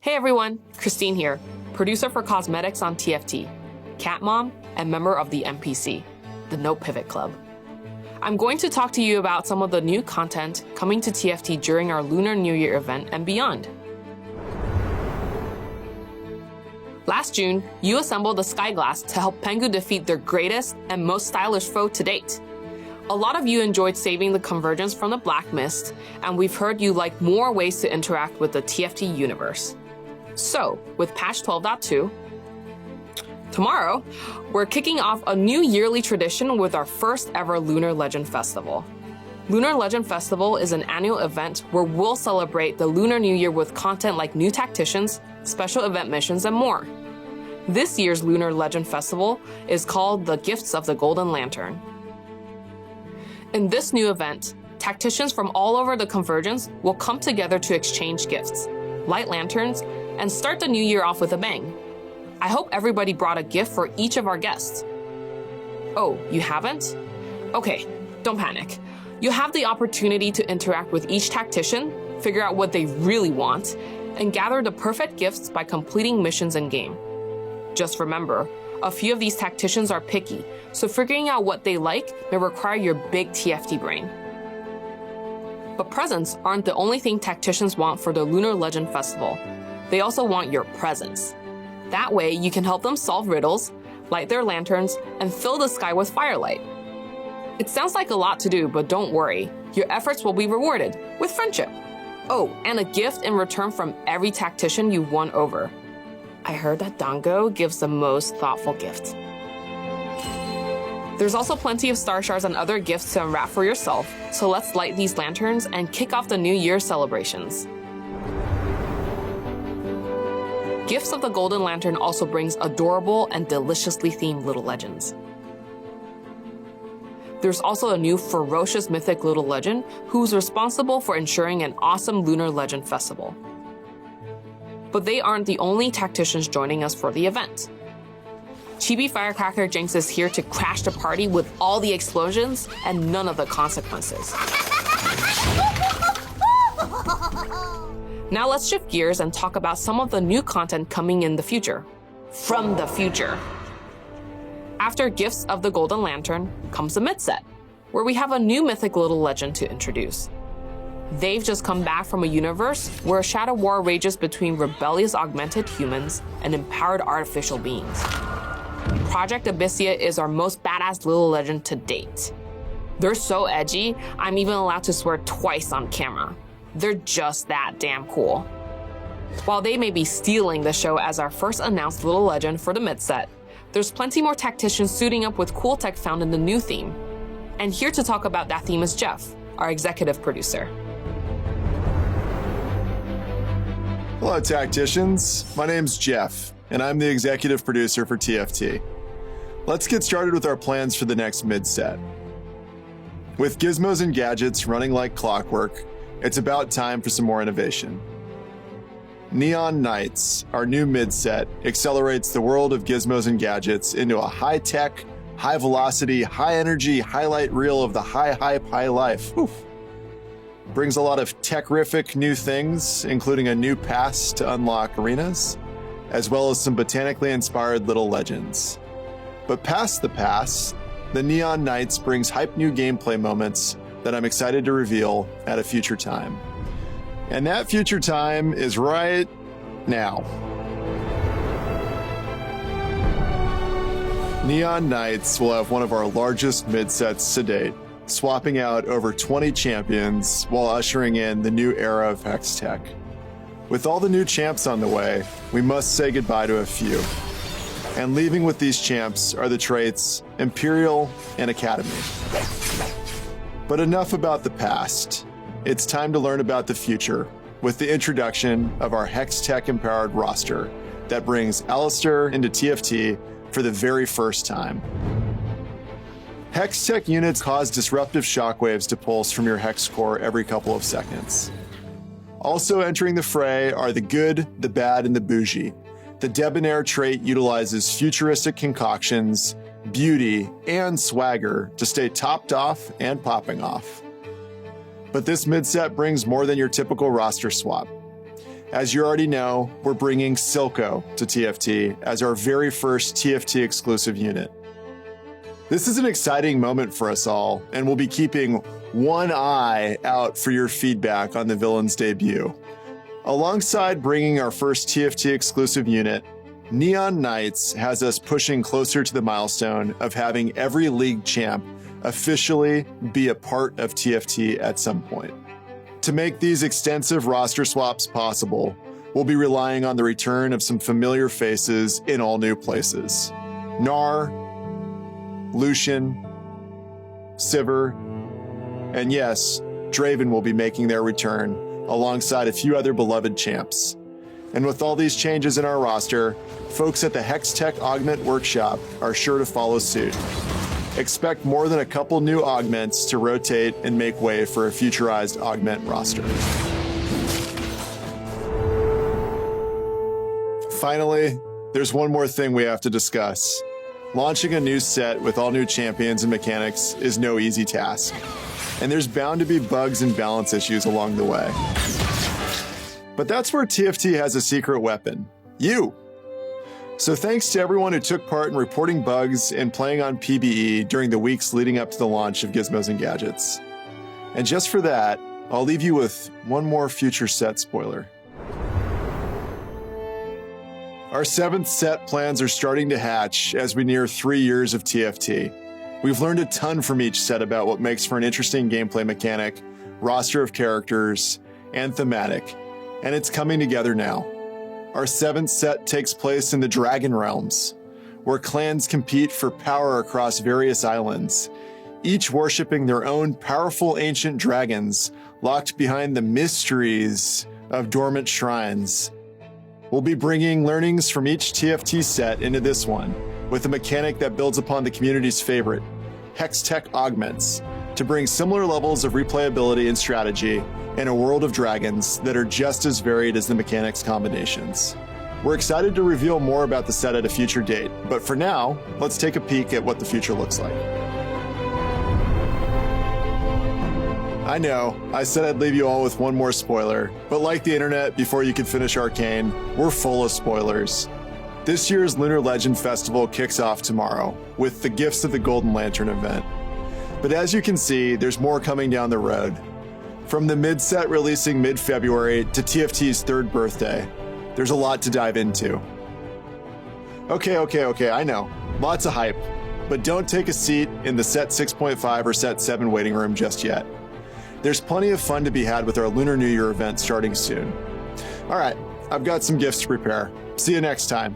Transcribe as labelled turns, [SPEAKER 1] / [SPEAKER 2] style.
[SPEAKER 1] Hey everyone, Christine here, producer for cosmetics on TFT, cat mom, and member of the NPC, the No Pivot Club. I'm going to talk to you about some of the new content coming to TFT during our Lunar New Year event and beyond. Last June, you assembled the Skyglass to help Pengu defeat their greatest and most stylish foe to date. A lot of you enjoyed saving the Convergence from the Black Mist, and we've heard you like more ways to interact with the TFT universe. So, with patch 12.2, tomorrow, we're kicking off a new yearly tradition with our first ever Lunar Legend Festival. Lunar Legend Festival is an annual event where we'll celebrate the Lunar New Year with content like new tacticians, special event missions, and more. This year's Lunar Legend Festival is called the Gifts of the Golden Lantern. In this new event, tacticians from all over the Convergence will come together to exchange gifts, light lanterns, and start the new year off with a bang. I hope everybody brought a gift for each of our guests. Oh, you haven't? Okay, don't panic. You'll have the opportunity to interact with each tactician, figure out what they really want, and gather the perfect gifts by completing missions in-game. Just remember, a few of these tacticians are picky, so figuring out what they like may require your big TFT brain. But presents aren't the only thing tacticians want for the Lunar Legend Festival. They also want your presence. That way, you can help them solve riddles, light their lanterns, and fill the sky with firelight. It sounds like a lot to do, but don't worry. Your efforts will be rewarded with friendship. Oh, and a gift in return from every tactician you've won over. I heard that Dango gives the most thoughtful gift. There's also plenty of star shards and other gifts to unwrap for yourself, so let's light these lanterns and kick off the New Year celebrations. Gifts of the Golden Lantern also brings adorable and deliciously themed little legends. There's also a new ferocious mythic little legend who's responsible for ensuring an awesome Lunar Legend Festival. But they aren't the only tacticians joining us for the event. Chibi Firecracker Jinx is here to crash the party with all the explosions and none of the consequences. Now let's shift gears and talk about some of the new content coming in the future. From the future. After Gifts of the Golden Lantern comes the mid-set, where we have a new mythic little legend to introduce. They've just come back from a universe where a shadow war rages between rebellious augmented humans and empowered artificial beings. Project Abyssia is our most badass little legend to date. They're so edgy, I'm even allowed to swear twice on camera. They're just that damn cool. While they may be stealing the show as our first announced little legend for the mid-set, there's plenty more tacticians suiting up with cool tech found in the new theme. And here to talk about that theme is Jeff, our executive producer.
[SPEAKER 2] Hello, tacticians. My name's Jeff, and I'm the executive producer for TFT. Let's get started with our plans for the next mid-set. With gizmos and gadgets running like clockwork, it's about time for some more innovation. Neon Nights, our new mid-set, accelerates the world of gizmos and gadgets into a high-tech, high-velocity, high-energy highlight reel of the high hype, high life. Oof. Brings a lot of tech-rific new things, including a new pass to unlock arenas, as well as some botanically inspired little legends. But past the pass, the Neon Nights brings hype new gameplay moments that I'm excited to reveal at a future time. And that future time is right now. Neon Nights will have one of our largest mid-sets to date, swapping out over 20 champions while ushering in the new era of Hex Tech. With all the new champs on the way, we must say goodbye to a few. And leaving with these champs are the traits Imperial and Academy. But enough about the past. It's time to learn about the future with the introduction of our Hex Tech empowered roster that brings Alistair into TFT for the very first time. Hex Tech units cause disruptive shockwaves to pulse from your Hex core every couple of seconds. Also entering the fray are the good, the bad, and the bougie. The debonair trait utilizes futuristic concoctions, beauty, and swagger to stay topped off and popping off. But this mid-set brings more than your typical roster swap. As you already know, we're bringing Silco to TFT as our very first TFT exclusive unit. This is an exciting moment for us all, and we'll be keeping one eye out for your feedback on the villain's debut. Alongside bringing our first TFT exclusive unit, Neon Knights has us pushing closer to the milestone of having every league champ officially be a part of TFT at some point. To make these extensive roster swaps possible, we'll be relying on the return of some familiar faces in all new places. Gnar, Lucian, Sivir, and yes, Draven will be making their return alongside a few other beloved champs. And with all these changes in our roster, folks at the Hextech Augment Workshop are sure to follow suit. Expect more than a couple new augments to rotate and make way for a futurized augment roster. Finally, there's one more thing we have to discuss. Launching a new set with all new champions and mechanics is no easy task, and there's bound to be bugs and balance issues along the way. But that's where TFT has a secret weapon: you. So thanks to everyone who took part in reporting bugs and playing on PBE during the weeks leading up to the launch of Gizmos and Gadgets. And just for that, I'll leave you with one more future set spoiler. Our 7th set plans are starting to hatch as we near 3 years of TFT. We've learned a ton from each set about what makes for an interesting gameplay mechanic, roster of characters, and thematic, and it's coming together now. Our 7th set takes place in the Dragon Realms, where clans compete for power across various islands, each worshipping their own powerful ancient dragons locked behind the mysteries of dormant shrines. We'll be bringing learnings from each TFT set into this one, with a mechanic that builds upon the community's favorite, Hextech Augments, to bring similar levels of replayability and strategy in a world of dragons that are just as varied as the mechanics combinations. We're excited to reveal more about the set at a future date, but for now, let's take a peek at what the future looks like. I know, I said I'd leave you all with one more spoiler, but like the internet before you could finish Arcane, we're full of spoilers. This year's Lunar Legend Festival kicks off tomorrow with the Gifts of the Golden Lantern event. But as you can see, there's more coming down the road. From the mid-set releasing mid-February to TFT's 3rd birthday, there's a lot to dive into. Okay, I know, lots of hype, but don't take a seat in the Set 6.5 or Set 7 waiting room just yet. There's plenty of fun to be had with our Lunar New Year event starting soon. All right, I've got some gifts to prepare. See you next time.